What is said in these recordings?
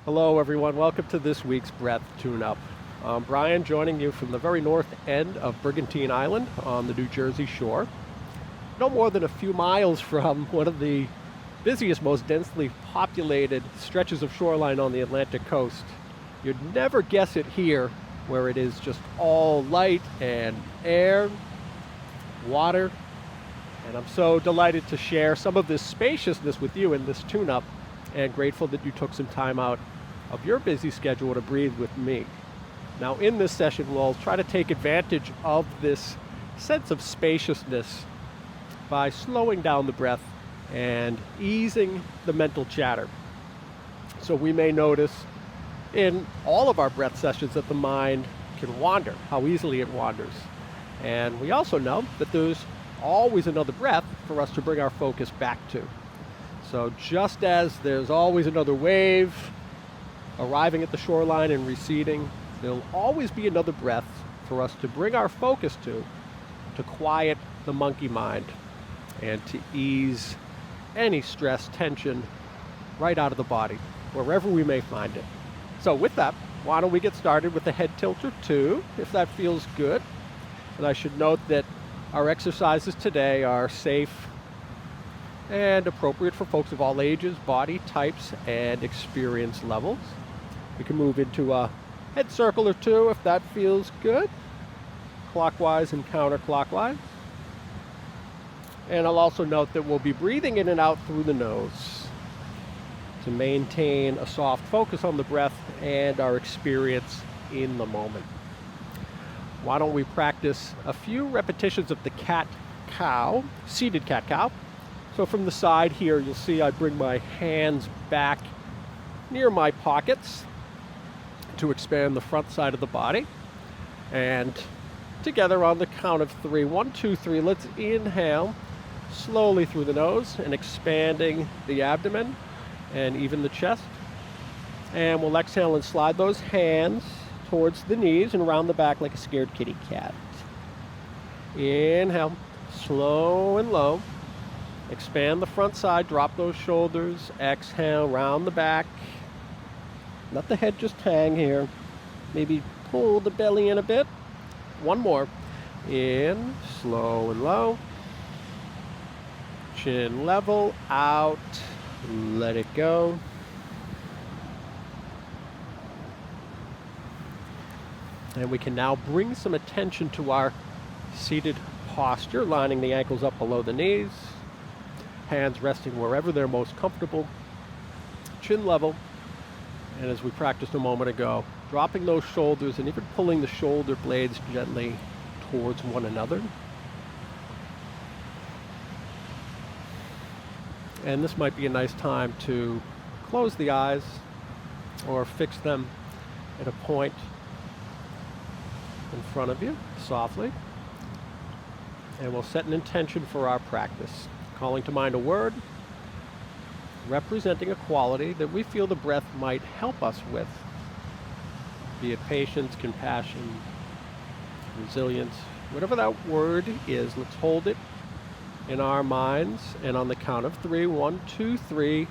Hello, everyone. Welcome to this week's Breath Tune-Up. I'm Brian, joining you from the very north end of Brigantine Island on the New Jersey shore. No more than a few miles from one of the busiest, most densely populated stretches of shoreline on the Atlantic coast. You'd never guess it here, where it is just all light and air, water. And I'm so delighted to share some of this spaciousness with you in this tune-up, and grateful that you took some time out of your busy schedule to breathe with me. Now, in this session, we'll try to take advantage of this sense of spaciousness by slowing down the breath and easing the mental chatter. So we may notice in all of our breath sessions that the mind can wander, how easily it wanders. And we also know that there's always another breath for us to bring our focus back to. So just as there's always another wave arriving at the shoreline and receding, there'll always be another breath for us to bring our focus to quiet the monkey mind and to ease any stress, tension right out of the body, wherever we may find it. So with that, why don't we get started with the head tilt or two, if that feels good. And I should note that our exercises today are safe and appropriate for folks of all ages, body types, and experience levels. We can move into a head circle or two if that feels good, clockwise and counterclockwise. And I'll also note that we'll be breathing in and out through the nose to maintain a soft focus on the breath and our experience in the moment. Why don't we practice a few repetitions of the cat-cow, seated cat-cow. So from the side here, you'll see I bring my hands back near my pockets to expand the front side of the body. And together on the count of three, 1, 2, 3, let's inhale slowly through the nose and expanding the abdomen and even the chest. And we'll exhale and slide those hands towards the knees and around the back like a scared kitty cat. Inhale, slow and low. Expand the front side, drop those shoulders, exhale, round the back. Let the head just hang here. Maybe pull the belly in a bit. One more. In, slow and low. Chin level, out, let it go. And we can now bring some attention to our seated posture, lining the ankles up below the knees. Hands resting wherever they're most comfortable, chin level, and as we practiced a moment ago, dropping those shoulders and even pulling the shoulder blades gently towards one another. And this might be a nice time to close the eyes or fix them at a point in front of you, softly. And we'll set an intention for our practice, calling to mind a word representing a quality that we feel the breath might help us with, be it patience, compassion, resilience, whatever that word is. Let's hold it in our minds, and on the count of three, 1, 2, 3,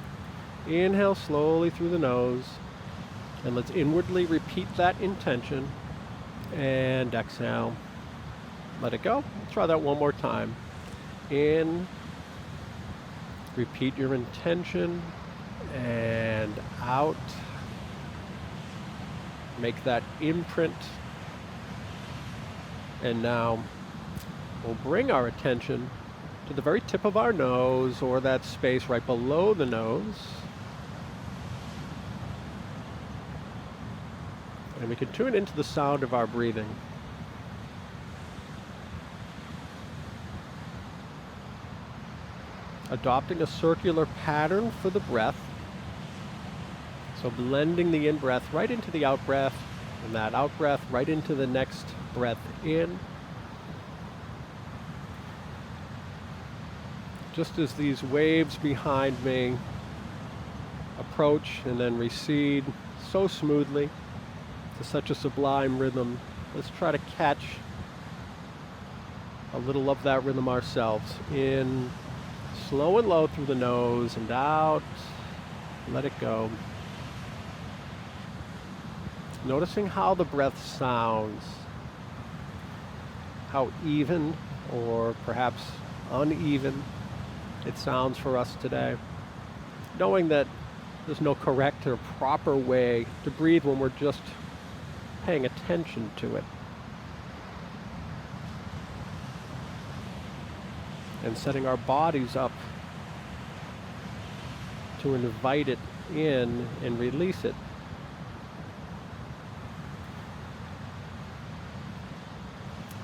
inhale slowly through the nose, and let's inwardly repeat that intention, and exhale, let it go. Let's try that one more time. In, repeat your intention, and out. Make that imprint. And now we'll bring our attention to the very tip of our nose, or that space right below the nose. And we can tune into the sound of our breathing. Adopting a circular pattern for the breath. So blending the in-breath right into the out-breath, and that out-breath right into the next breath in. Just as these waves behind me approach and then recede so smoothly to such a sublime rhythm, let's try to catch a little of that rhythm ourselves. In, slow and low through the nose, and out, let it go. Noticing how the breath sounds, how even or perhaps uneven it sounds for us today. Knowing that there's no correct or proper way to breathe when we're just paying attention to it. And setting our bodies up to invite it in and release it.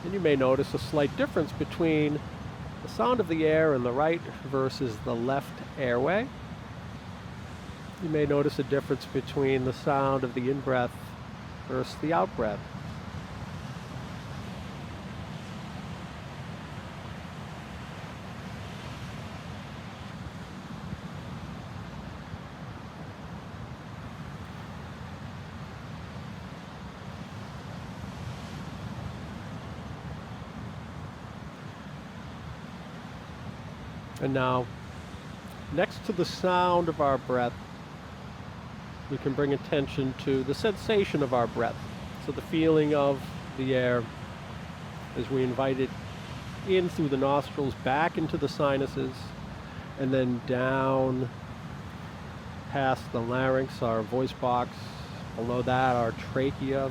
And you may notice a slight difference between the sound of the air in the right versus the left airway. You may notice a difference between the sound of the in-breath versus the out-breath. And now, next to the sound of our breath, we can bring attention to the sensation of our breath. So the feeling of the air as we invite it in through the nostrils, back into the sinuses, and then down past the larynx, our voice box, below that our trachea,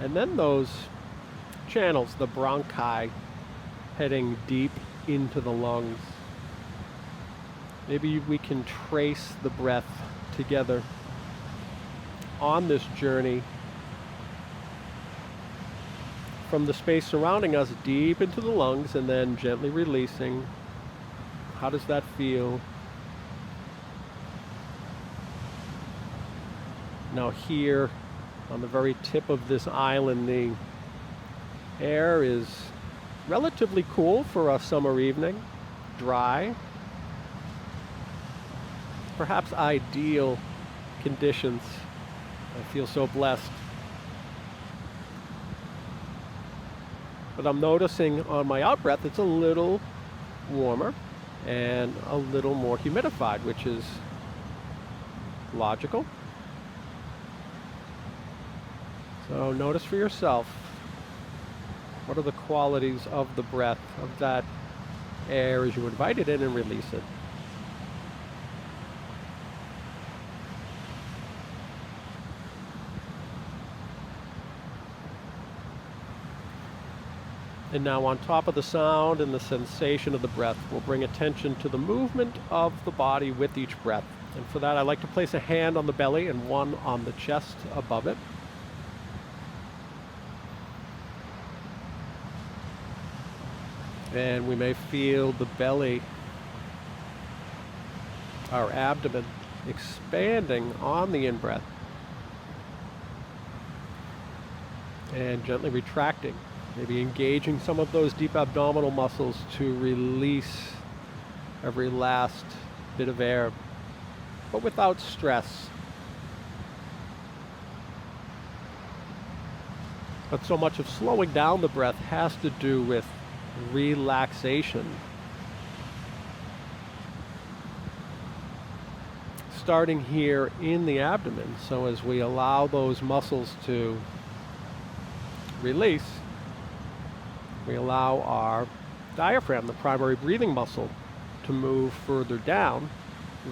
and then those channels, the bronchi, heading deep into the lungs. Maybe we can trace the breath together on this journey from the space surrounding us deep into the lungs and then gently releasing. How does that feel? Now here on the very tip of this island, the air is relatively cool for a summer evening, dry. Perhaps ideal conditions. I feel so blessed. But I'm noticing on my out breath it's a little warmer and a little more humidified, which is logical. So notice for yourself, what are the qualities of the breath, of that air as you invite it in and release it. And now on top of the sound and the sensation of the breath, we'll bring attention to the movement of the body with each breath. And for that, I like to place a hand on the belly and one on the chest above it. And we may feel the belly, our abdomen, expanding on the in-breath and gently retracting. Maybe engaging some of those deep abdominal muscles to release every last bit of air, but without stress. But so much of slowing down the breath has to do with relaxation. Starting here in the abdomen, so as we allow those muscles to release, we allow our diaphragm, the primary breathing muscle, to move further down,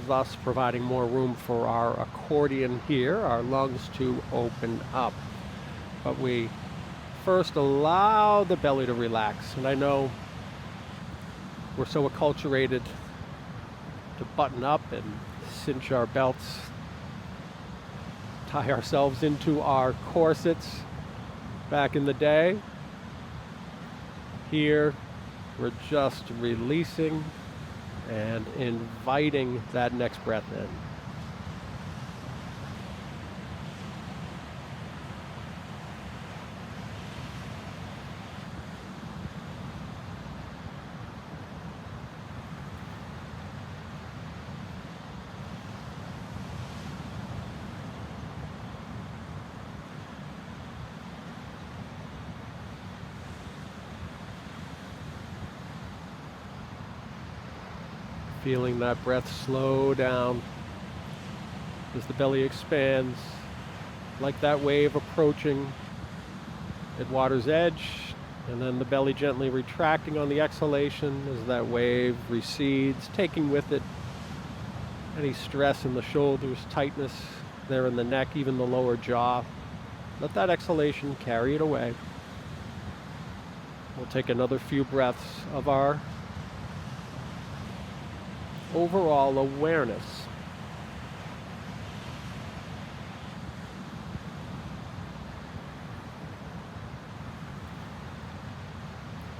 thus providing more room for our accordion here, our lungs to open up. But we first allow the belly to relax. And I know we're so acculturated to button up and cinch our belts, tie ourselves into our corsets back in the day. Here, we're just releasing and inviting that next breath in. Feeling that breath slow down as the belly expands like that wave approaching at water's edge, and then the belly gently retracting on the exhalation as that wave recedes, taking with it any stress in the shoulders, tightness there in the neck, even the lower jaw. Let that exhalation carry it away. We'll take another few breaths of our overall awareness.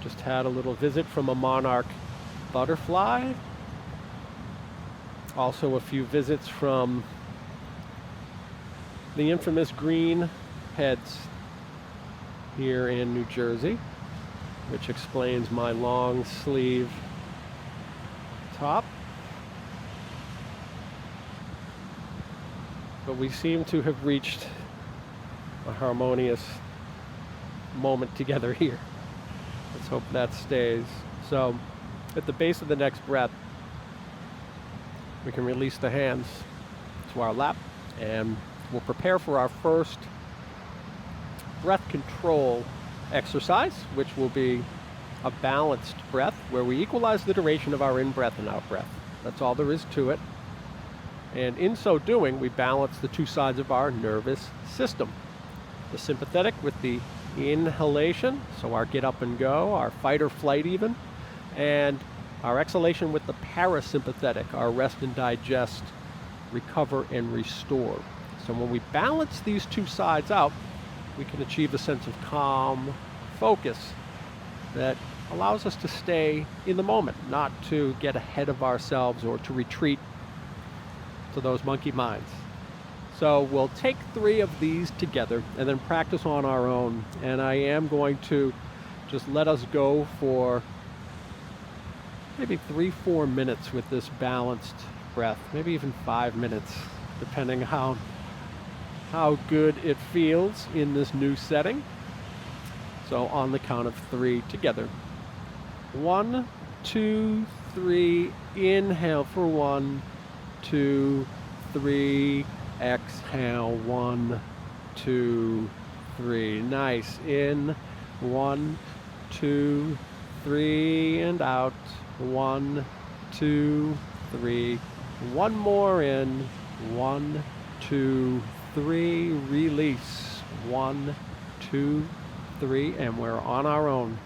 Just had a little visit from a monarch butterfly. Also a few visits from the infamous green heads here in New Jersey, which explains my long sleeve top. But we seem to have reached a harmonious moment together here. Let's hope that stays. So, at the base of the next breath, we can release the hands to our lap, and we'll prepare for our first breath control exercise, which will be a balanced breath where we equalize the duration of our in-breath and out-breath. That's all there is to it. And in so doing, we balance the two sides of our nervous system. The sympathetic with the inhalation, so our get up and go, our fight or flight even, and our exhalation with the parasympathetic, our rest and digest, recover and restore. So when we balance these two sides out, we can achieve a sense of calm, focus that allows us to stay in the moment, not to get ahead of ourselves or to retreat to those monkey minds. So we'll take 3 of these together and then practice on our own. And I am going to just let us go for maybe 3-4 minutes with this balanced breath, maybe even 5 minutes, depending how good it feels in this new setting. So on the count of 3 together. 1, 2, 3. Inhale for 1, 2, 3. Exhale, 1, 2, 3. Nice. In, 1, 2, 3, and out. 1, 2, 3. One more in. 1, 2, 3. Release. 1, 2, 3, and we're on our own.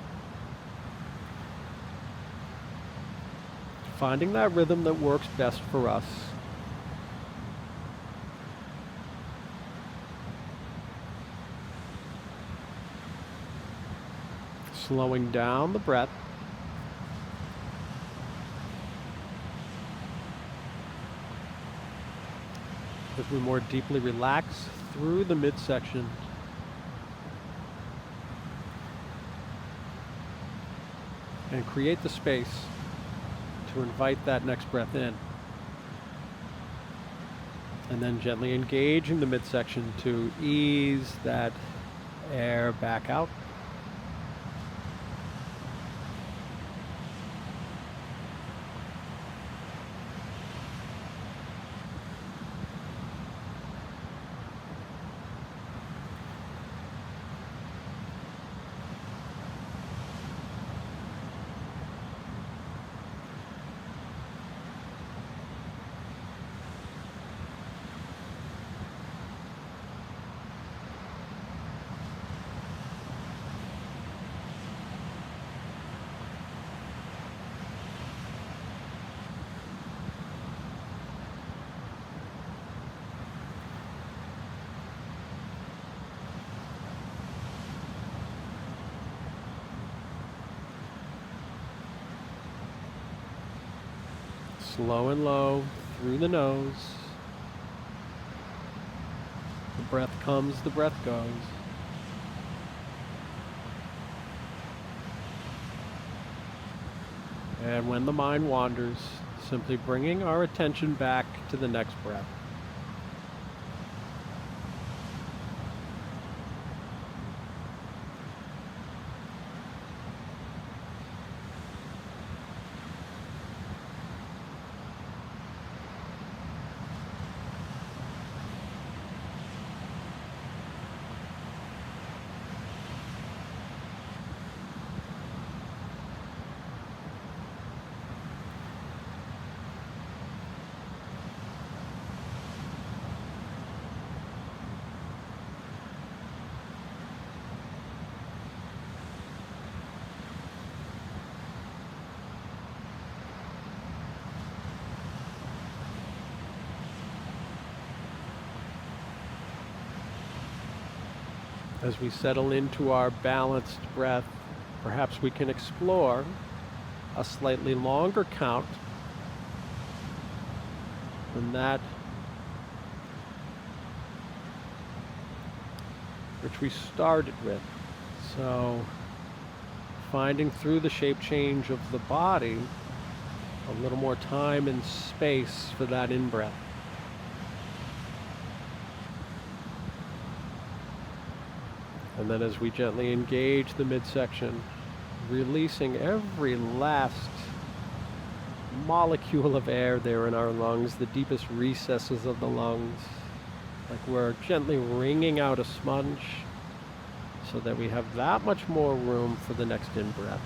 Finding that rhythm that works best for us. Slowing down the breath. As we more deeply relax through the midsection. And create the space to invite that next breath in. And then gently engaging the midsection to ease that air back out. Slow and low through the nose. The breath comes, the breath goes. And when the mind wanders, simply bringing our attention back to the next breath. As we settle into our balanced breath, perhaps we can explore a slightly longer count than that which we started with. So, finding through the shape change of the body a little more time and space for that in-breath. And then as we gently engage the midsection, releasing every last molecule of air there in our lungs, the deepest recesses of the lungs, like we're gently wringing out a sponge so that we have that much more room for the next in-breath.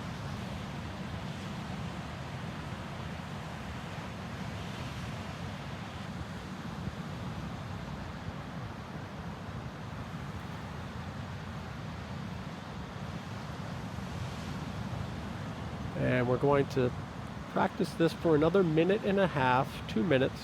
And we're going to practice this for another 1.5 minutes, 2 minutes.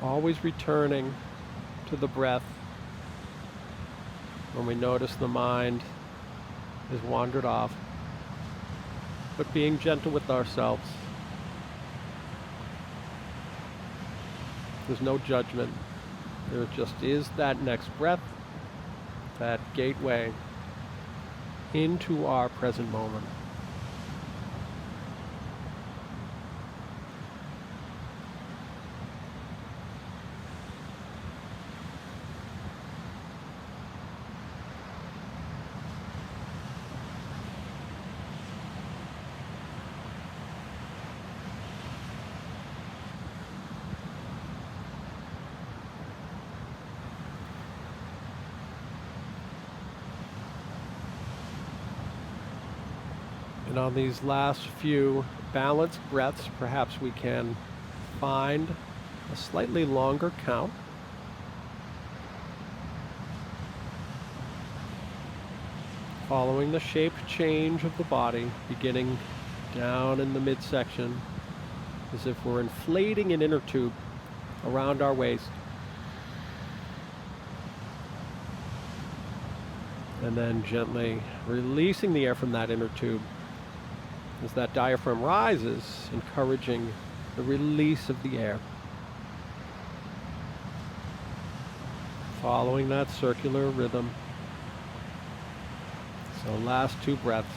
Always returning to the breath when we notice the mind has wandered off, but being gentle with ourselves. There's no judgment. There just is that next breath, that gateway into our present moment. And on these last few balanced breaths, perhaps we can find a slightly longer count. Following the shape change of the body, beginning down in the midsection, as if we're inflating an inner tube around our waist. And then gently releasing the air from that inner tube as that diaphragm rises, encouraging the release of the air. Following that circular rhythm. So last 2 breaths.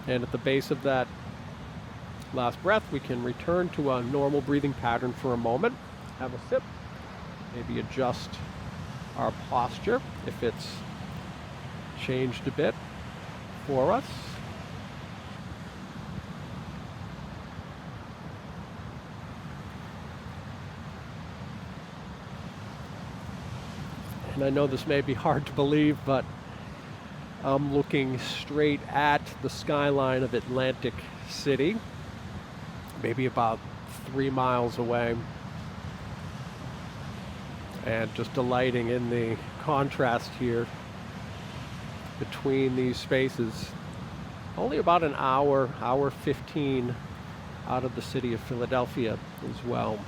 And at the base of that last breath, we can return to a normal breathing pattern for a moment. Have a sip. Maybe adjust our posture if it's changed a bit for us. And I know this may be hard to believe, but I'm looking straight at the skyline of Atlantic City, maybe about 3 miles away, and just delighting in the contrast here between these spaces. Only about an hour 15 out of the city of Philadelphia as well.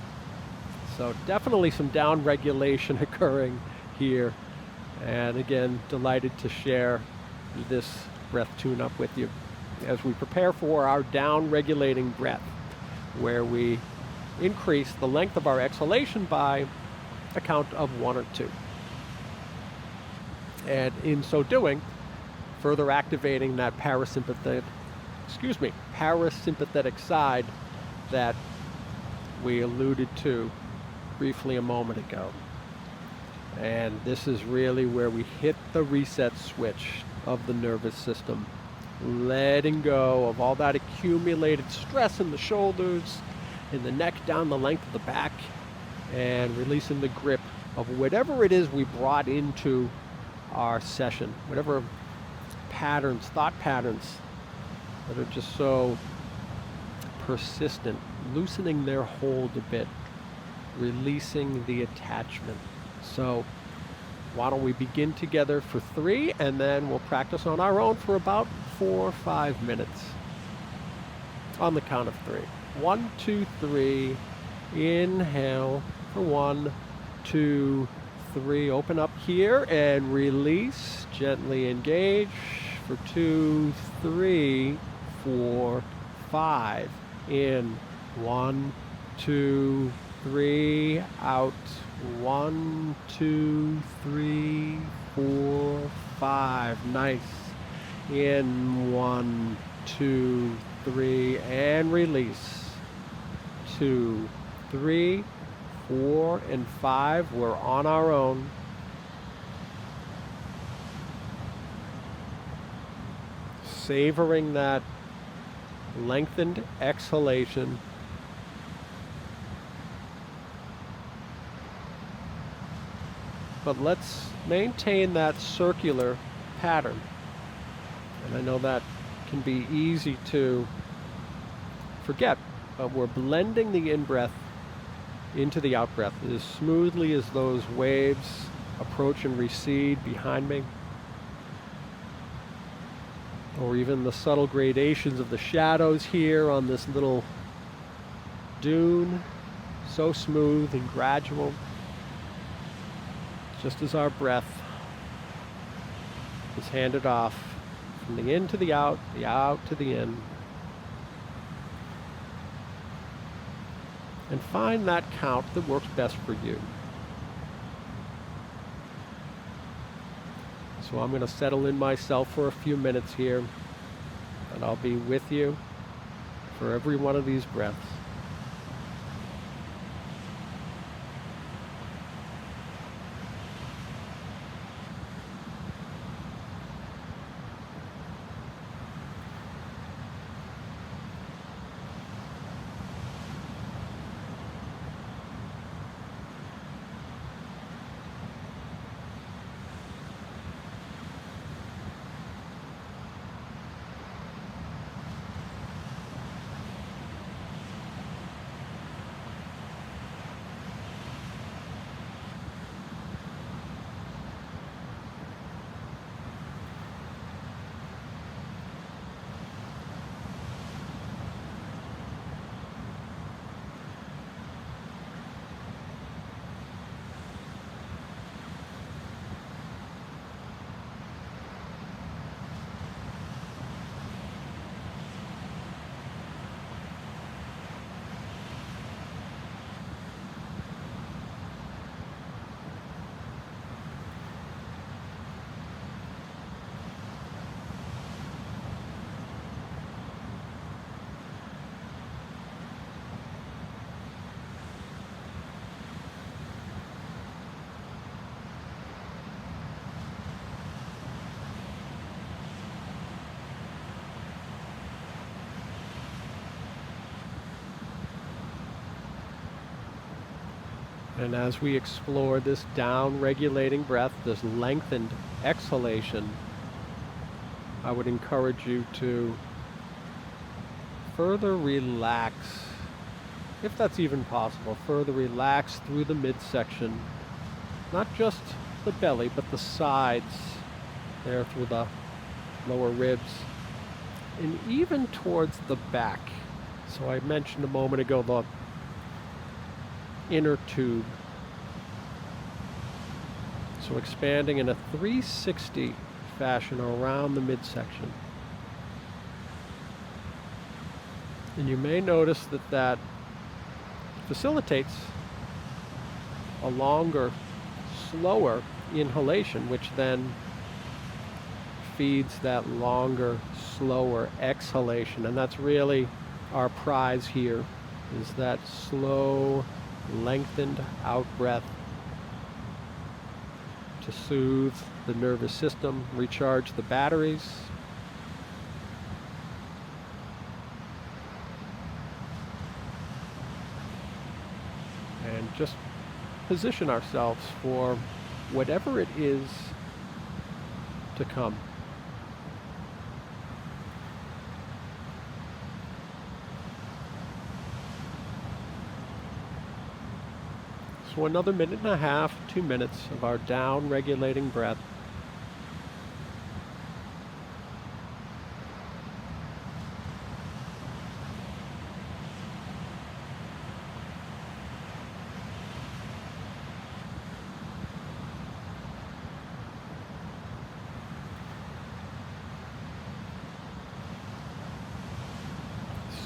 So definitely some down regulation occurring here. And again, delighted to share this breath tune-up with you as we prepare for our down-regulating breath, where we increase the length of our exhalation by a count of 1 or 2. And in so doing, further activating that parasympathetic side that we alluded to briefly a moment ago. And this is really where we hit the reset switch of the nervous system, letting go of all that accumulated stress in the shoulders, in the neck, down the length of the back, and releasing the grip of whatever it is we brought into our session, whatever patterns, thought patterns that are just so persistent, loosening their hold a bit, releasing the attachment. So why don't we begin together for 3, and then we'll practice on our own for about 4 or 5 minutes. On the count of 3. 1, 2, 3. Inhale for 1, 2, 3. Open up here and release. Gently engage for 2, 3, 4, 5. In 1, 2, 3. Out. 1, 2, 3, 4, 5. Nice. In 1, 2, 3, and release. 2, 3, 4, and 5. We're on our own. Savoring that lengthened exhalation. But let's maintain that circular pattern. And I know that can be easy to forget, but we're blending the in-breath into the out-breath as smoothly as those waves approach and recede behind me, or even the subtle gradations of the shadows here on this little dune, so smooth and gradual, just as our breath is handed off from the in to the out to the in. And find that count that works best for you. So I'm going to settle in myself for a few minutes here, and I'll be with you for every one of these breaths. And as we explore this down-regulating breath, this lengthened exhalation, I would encourage you to further relax, if that's even possible, further relax through the midsection, not just the belly, but the sides, there through the lower ribs, and even towards the back. So I mentioned a moment ago the inner tube. So expanding in a 360 fashion around the midsection. And you may notice that that facilitates a longer, slower inhalation, which then feeds that longer, slower exhalation. And that's really our prize here, is that slow, lengthened out breath to soothe the nervous system, recharge the batteries. And just position ourselves for whatever it is to come. So another minute and a half, 2 minutes of our down regulating breath.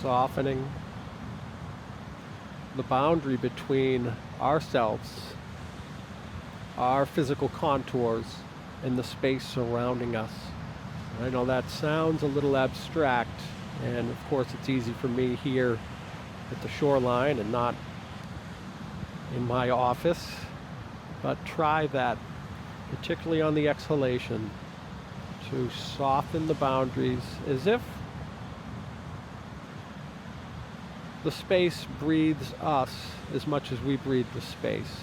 Softening the boundary between ourselves, our physical contours, and the space surrounding us. I know that sounds a little abstract, and of course it's easy for me here at the shoreline and not in my office, but try that, particularly on the exhalation, to soften the boundaries as if the space breathes us as much as we breathe the space.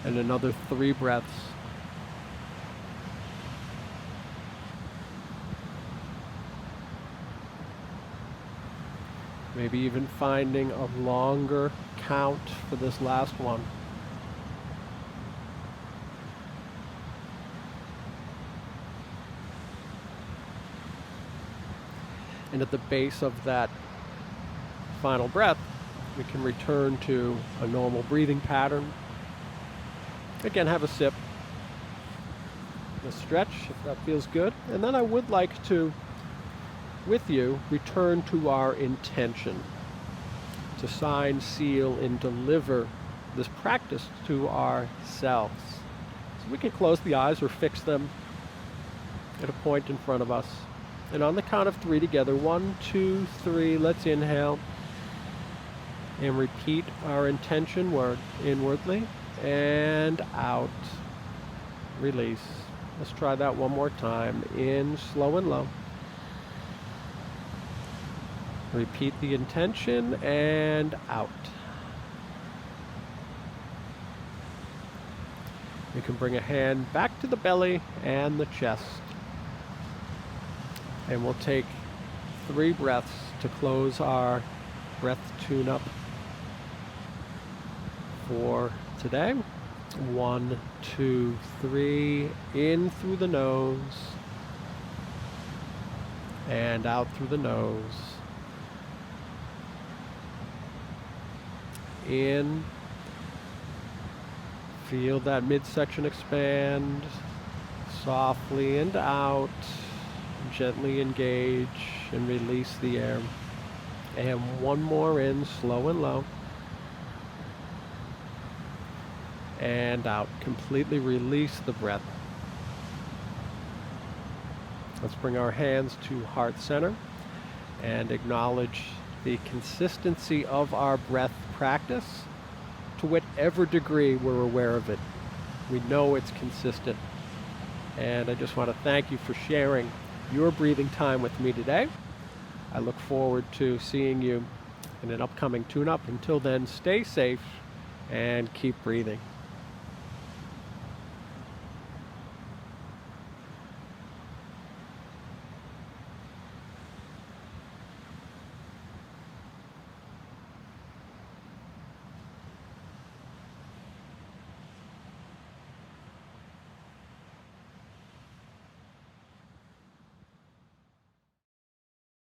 And another 3 breaths. Maybe even finding a longer count for this last one. And at the base of that final breath, we can return to a normal breathing pattern. Again, have a sip, a stretch if that feels good. And then I would like to, with you, return to our intention to sign, seal, and deliver this practice to ourselves. So we can close the eyes or fix them at a point in front of us. And on the count of 3 together, 1, 2, 3, let's inhale and repeat our intention word inwardly. And out. Release. Let's try that one more time. In, slow and low. Repeat the intention and out. You can bring a hand back to the belly and the chest. And we'll take 3 breaths to close our breath tune-up for today. 1, 2, 3, in through the nose and out through the nose. In, feel that midsection expand softly, and out, gently engage and release the air. And one more in, slow and low. And out. Completely release the breath. Let's bring our hands to heart center and acknowledge the consistency of our breath practice to whatever degree we're aware of it. We know it's consistent. And I just want to thank you for sharing your breathing time with me today. I look forward to seeing you in an upcoming tune-up. Until then, stay safe and keep breathing.